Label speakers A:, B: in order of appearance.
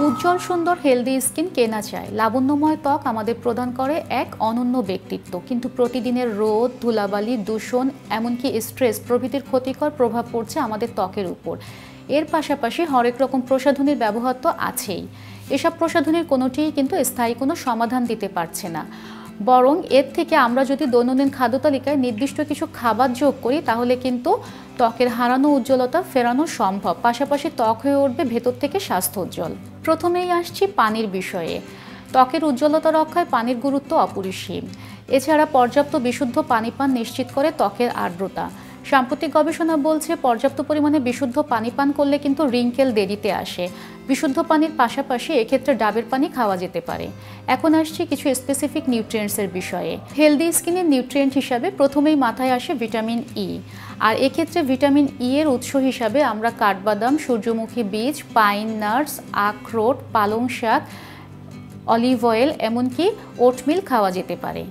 A: উজ্জ্বল সুন্দর healthy skin কে না চায়। লাবণ্যময় ত্বক আমাদের প্রদান করে এক অনন্য ব্যক্তিত্ব, কিন্তু প্রতিদিনের রোদ, ধুলাবালি, দূষণ, এমনকি স্ট্রেস প্রভৃতির ক্ষতিকর প্রভাব পড়ছে আমাদের ত্বকের উপর। এর পাশাপাশি হরেক রকম প্রসাধনীর ব্যবহার তো আছেই। এসব প্রসাধনীর কোনোটিই কিন্তু স্থায়ী কোনো সমাধান দিতে পারছে না। বরং এর থেকে আমরা যদি দৈনন্দিন খাদ্য তালিকায় নির্দিষ্ট কিছু খাবার যোগ করি, তাহলে কিন্তু ত্বকের হারানো উজ্জ্বলতা ফেরানো সম্ভব। পাশাপাশি ত্বক হয়ে উঠবে ভেতর থেকে স্বাস্থ্য উজ্জ্বল। প্রথমেই আসছি পানির বিষয়ে। ত্বকের উজ্জ্বলতা রক্ষায় পানির গুরুত্ব অপরিসীম। এছাড়া পর্যাপ্ত বিশুদ্ধ পানি পান নিশ্চিত করে ত্বকের আর্দ্রতা। সাম্প্রতিক গবেষণা বলছে পর্যাপ্ত পরিমাণে বিশুদ্ধ পানি পান করলে কিন্তু রিঙ্কেল দেরিতে আসে। বিশুদ্ধ পানির পাশাপাশি এক্ষেত্রে ডাবের পানি খাওয়া যেতে পারে। এখন আসছি কিছু স্পেসিফিক নিউট্রিয়েন্টসের বিষয়ে। হেলদি স্কিনের নিউট্রিয়েন্ট হিসাবে প্রথমেই মাথায় আসে ভিটামিন ই। আর এক্ষেত্রে ভিটামিন ই এর উৎস হিসাবে আমরা কাঠবাদাম, সূর্যমুখী বীজ, পাইন নাটস, আখরোট, পালং শাক, অলিভ অয়েল, এমনকি ওটমিল খাওয়া যেতে পারে।